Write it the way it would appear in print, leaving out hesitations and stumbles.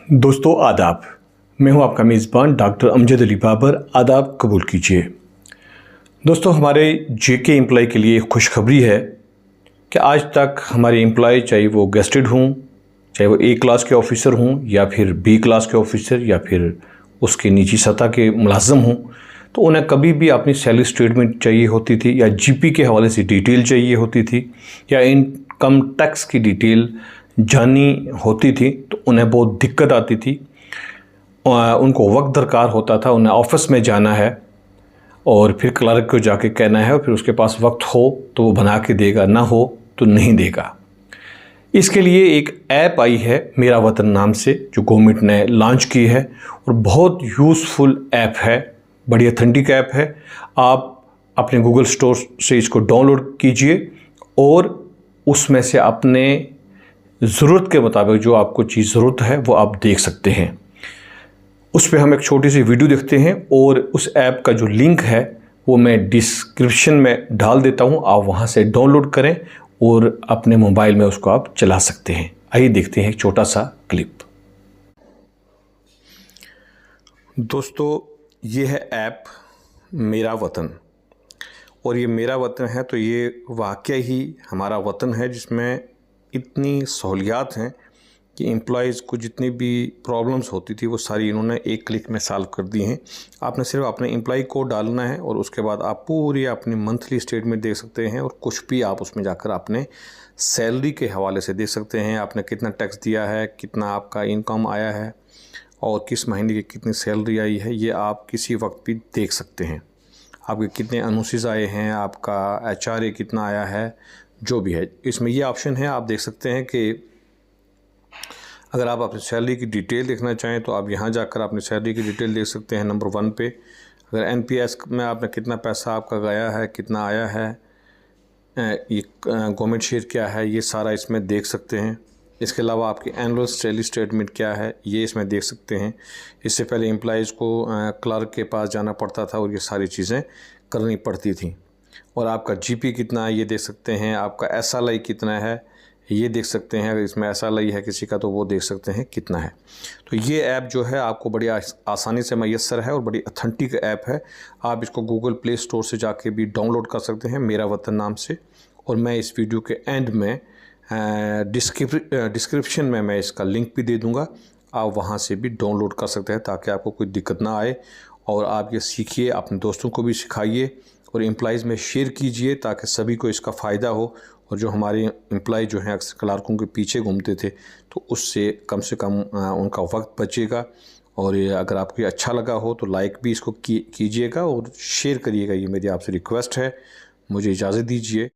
दोस्तों आदाब। मैं हूं आपका मेज़बान डॉक्टर अमजद अली बाबर। आदाब कबूल कीजिए। दोस्तों, हमारे जेके एम्प्लॉय के लिए खुशखबरी है कि आज तक हमारे एम्प्लॉय, चाहे वो गेस्टेड हों, चाहे वो ए क्लास के ऑफिसर हों या फिर बी क्लास के ऑफिसर या फिर उसके निजी सतह के मुलाजम हों, तो उन्हें कभी भी अपनी सैलरी स्टेटमेंट चाहिए होती थी या जीपी के हवाले से डिटेल चाहिए होती थी या इनकम टैक्स की डिटेल जाननी होती थी, तो उन्हें बहुत दिक्कत आती थी। उनको वक्त दरकार होता था, उन्हें ऑफिस में जाना है और फिर क्लर्क को जाके कहना है और फिर उसके पास वक्त हो तो वो बना के देगा, ना हो तो नहीं देगा। इसके लिए एक ऐप आई है मेरा वतन नाम से, जो गवर्नमेंट ने लॉन्च की है और बहुत यूज़फुल ऐप है, बड़ी ऑथेंटिक ऐप है। आप अपने गूगल स्टोर से इसको डाउनलोड कीजिए और उसमें से अपने ज़रूरत के मुताबिक जो आपको चीज़ ज़रूरत है वो आप देख सकते हैं। उस पर हम एक छोटी सी वीडियो देखते हैं और उस ऐप का जो लिंक है वो मैं डिस्क्रिप्शन में डाल देता हूँ। आप वहाँ से डाउनलोड करें और अपने मोबाइल में उसको आप चला सकते हैं। आइए देखते हैं एक छोटा सा क्लिप। दोस्तों, ये है ऐप मेरा वतन, और ये मेरा वतन है तो ये वाकई ही हमारा वतन है, जिसमें इतनी सहूलियात हैं कि एम्प्लॉयज़ को जितनी भी प्रॉब्लम्स होती थी वो सारी इन्होंने एक क्लिक में सॉल्व कर दी हैं। आपने सिर्फ अपने एम्प्लॉय कोड डालना है और उसके बाद आप पूरी अपनी मंथली स्टेटमेंट देख सकते हैं और कुछ भी आप उसमें जाकर अपने सैलरी के हवाले से देख सकते हैं। आपने कितना टैक्स दिया है, कितना आपका इनकम आया है और किस महीने की कितनी सैलरी आई है, ये आप किसी वक्त भी देख सकते हैं। आपके कितने एनओसीज आए हैं, आपका एचआरए कितना आया है, जो भी है। इसमें ये ऑप्शन है, आप देख सकते हैं कि अगर आप अपनी सैलरी की डिटेल देखना चाहें तो आप यहाँ जाकर अपनी सैलरी की डिटेल देख सकते हैं नंबर 1 पे। अगर एनपीएस में आपने कितना पैसा आपका गया है, कितना आया है, ये गवर्नमेंट शेयर क्या है, ये सारा इसमें देख सकते हैं। इसके अलावा आपकी एनुअल सैलरी स्टेटमेंट क्या है, ये इसमें देख सकते हैं। इससे पहले एम्प्लॉयज़ को क्लर्क के पास जाना पड़ता था और ये सारी चीज़ें करनी पड़ती थी। और आपका जीपी कितना है ये देख सकते हैं। आपका एसएलआई कितना है ये देख सकते हैं। अगर इसमें एसएलआई है किसी का तो वो देख सकते हैं कितना है। तो ये ऐप जो है आपको बड़ी आसानी से मैसर है और बड़ी ऑथेंटिक ऐप है। आप इसको गूगल प्ले स्टोर से जाके भी डाउनलोड कर सकते हैं मेरा वतन नाम से, और मैं इस वीडियो के एंड में डिस्क्रिप्शन में मैं इसका लिंक भी दे दूँगा। आप वहाँ से भी डाउनलोड कर सकते हैं ताकि आपको कोई दिक्कत ना आए और आप ये सीखिए, अपने दोस्तों को भी सिखाइए और एम्प्लॉयज़ में शेयर कीजिए ताकि सभी को इसका फ़ायदा हो। और जो हमारे एम्प्लॉय जो हैं अक्सर क्लार्कों के पीछे घूमते थे तो उससे कम उनका वक्त बचेगा। और ये अगर आपको अच्छा लगा हो तो लाइक भी इसको कीजिएगा और शेयर करिएगा, ये मेरी आपसे रिक्वेस्ट है। मुझे इजाज़त दीजिए।